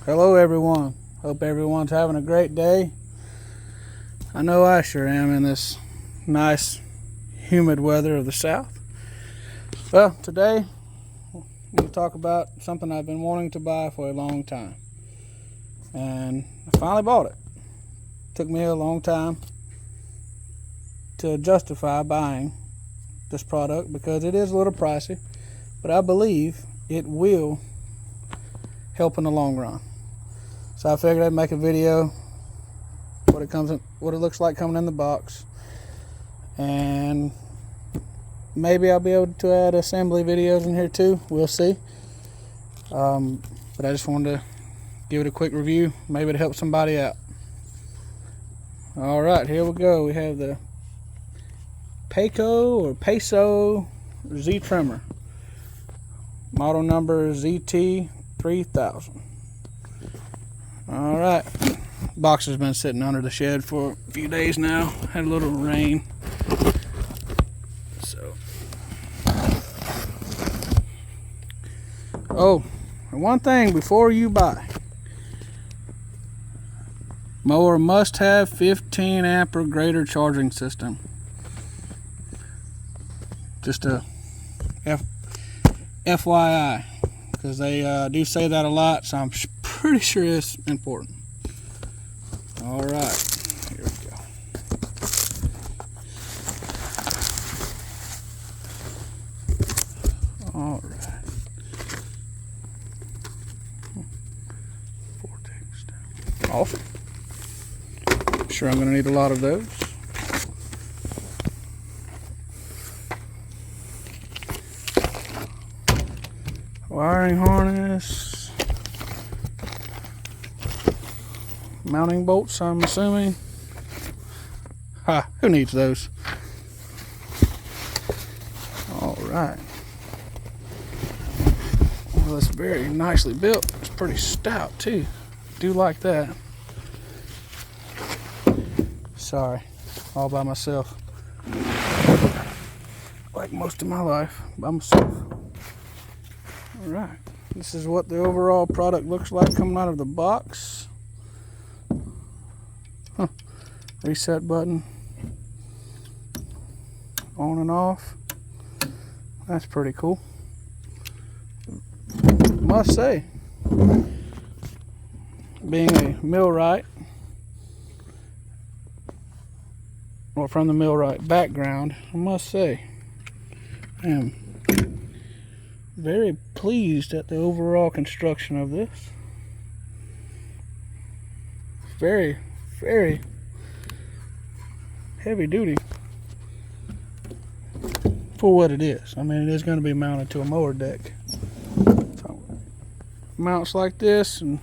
Hello everyone. Hope everyone's having a great day. I know I sure am in this nice humid weather of the south. Well, today I'm going to talk about something I've been wanting to buy for a long time. And I finally bought it. Took me a long time to justify buying this product because it is a little pricey, but I believe it will help in the long run. So I figured I'd make a video what it looks like coming in the box, and maybe I'll be able to add assembly videos in here too. We'll see. But I just wanted to give it a quick review. Maybe it'll help somebody out. All right, here we go. We have the Peso Z trimmer. Model number ZT3000. All right, box has been sitting under the shed for a few days now. Had a little rain, so. Oh, and one thing before you buy: mower must have 15 amp or greater charging system. Just a FYI, because they do say that a lot, so I'm pretty sure it's important. All right, here we go. All right. Awesome. I'm sure I'm going to need a lot of those. Wiring harness, mounting bolts, I'm assuming. Who needs those? All right. Well, it's very nicely built. It's pretty stout too. Do like that. Sorry, all by myself. Like most of my life, by myself. All right, this is what the overall product looks like coming out of the box. Reset button, on and off. That's pretty cool. Must say, being a millwright, or from the millwright background, I must say, I am very pleased at the overall construction of this. Very, very heavy duty for what it is. I mean, it is going to be mounted to a mower deck. So, mounts like this, and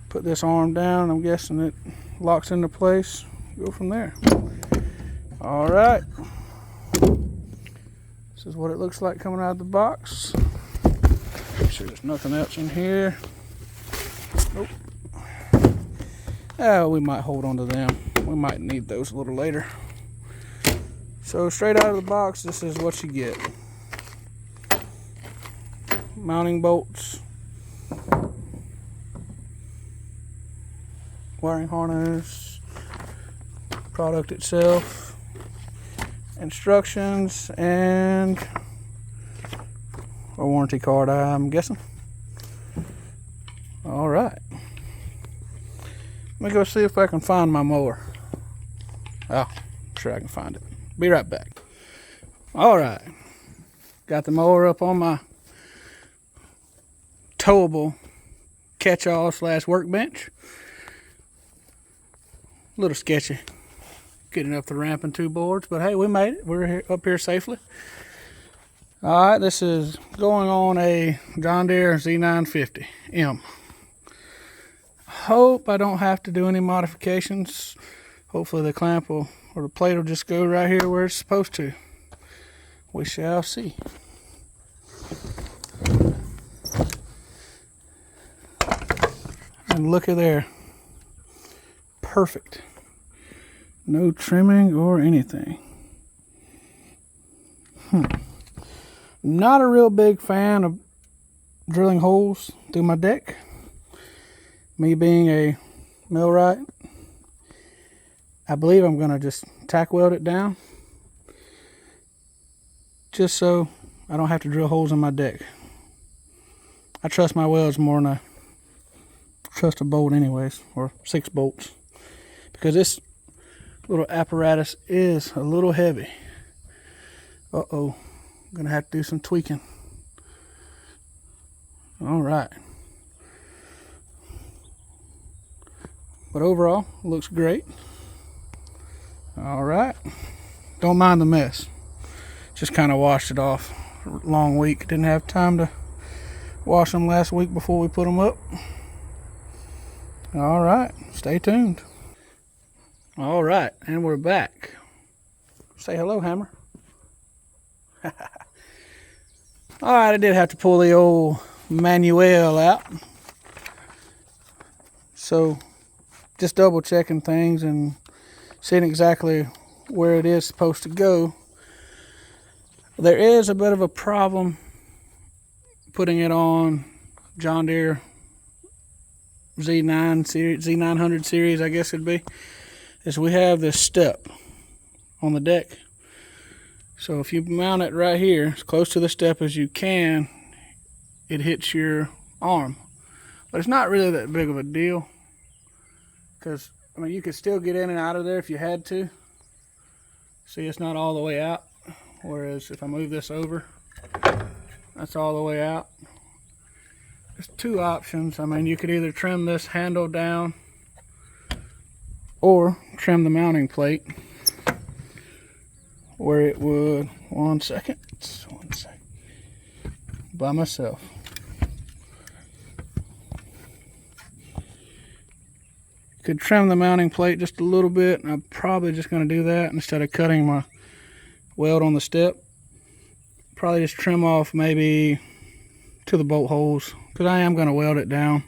put this arm down. I'm guessing it locks into place. Go from there. All right. This is what it looks like coming out of the box. Make sure there's nothing else in here. Nope. Oh, we might hold on to them. We might need those a little later. So straight out of the box, this is what you get. Mounting bolts, wiring harness, product itself, instructions, and a warranty card, I'm guessing. All right. Let me go see if I can find my mower. Oh, I'm sure I can find it. Be right back. All right. Got the mower up on my towable catch-all / workbench. A little sketchy getting up the ramp and two boards, but hey, we made it. We're up here safely. All right, this is going on a John Deere Z950M. Hope I don't have to do any modifications. Hopefully the clamp or the plate will just go right here where it's supposed to. We shall see. And look at there. Perfect. No trimming or anything. Not a real big fan of drilling holes through my deck. Me being a millwright, I believe I'm going to just tack weld it down just so I don't have to drill holes in my deck. I trust my welds more than I trust a bolt anyways, or 6 bolts, because this little apparatus is a little heavy. I'm gonna have to do some tweaking. All right, but overall looks great. All right, don't mind the mess, just kind of washed it off. Long week, didn't have time to wash them last week before we put them up. All right, stay tuned. All right, and we're back. Say hello, Hammer. All right, I did have to pull the old manual out. So just double checking things and seeing exactly where it is supposed to go. There is a bit of a problem putting it on John Deere Z9 series, Z900 series, I guess it'd be, is we have this step on the deck. So if you mount it right here, as close to the step as you can, it hits your arm. But it's not really that big of a deal, because I mean, you could still get in and out of there if you had to. See, it's not all the way out. Whereas if I move this over, that's all the way out. There's 2 options. I mean, you could either trim this handle down or trim the mounting plate where it would, one second, by myself. Could trim the mounting plate just a little bit, and I'm probably just going to do that instead of cutting my weld on the step. Probably just trim off maybe to the bolt holes, because I am going to weld it down.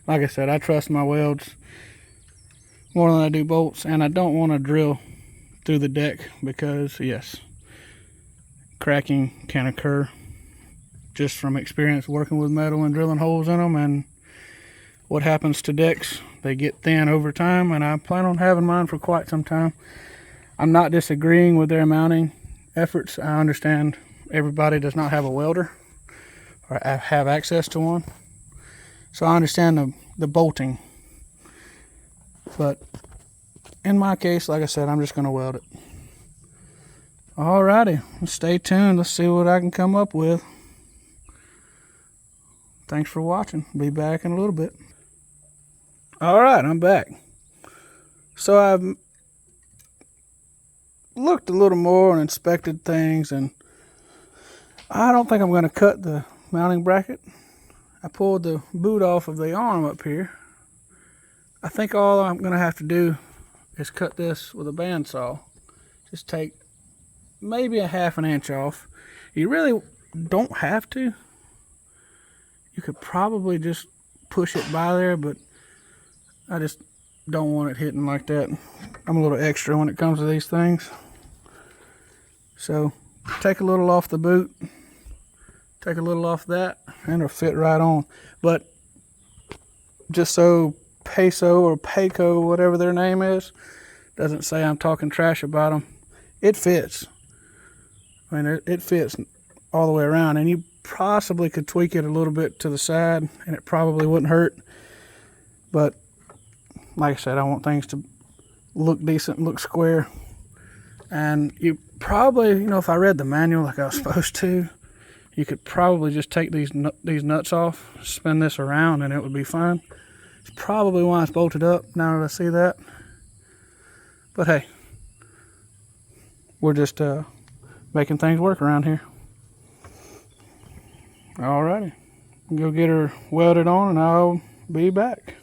Like I said, I trust my welds more than I do bolts, and I don't want to drill through the deck because, yes, cracking can occur just from experience working with metal and drilling holes in them. And what happens to decks, they get thin over time, and I plan on having mine for quite some time. I'm not disagreeing with their mounting efforts. I understand everybody does not have a welder or have access to one, so I understand the bolting. But in my case, like I said, I'm just going to weld it. Alrighty, stay tuned. Let's see what I can come up with. Thanks for watching. Be back in a little bit. Alright, I'm back. So I've looked a little more and inspected things, and I don't think I'm going to cut the mounting bracket. I pulled the boot off of the arm up here. I think all I'm going to have to do is cut this with a bandsaw. Just take maybe a ½ an inch off. You really don't have to. You could probably just push it by there, but I just don't want it hitting like that. I'm a little extra when it comes to these things. So take a little off the boot, take a little off that, and it'll fit right on. But just so Peso or Pecos, whatever their name is, doesn't say I'm talking trash about them, it fits. I mean, it fits all the way around, and you possibly could tweak it a little bit to the side, and it probably wouldn't hurt. But like I said, I want things to look decent, look square. And you probably, you know, if I read the manual like I was supposed to, you could probably just take these nuts off, spin this around, and it would be fine. It's probably why it's bolted up, now that I see that. But hey, we're just making things work around here. Alrighty, go get her welded on, and I'll be back.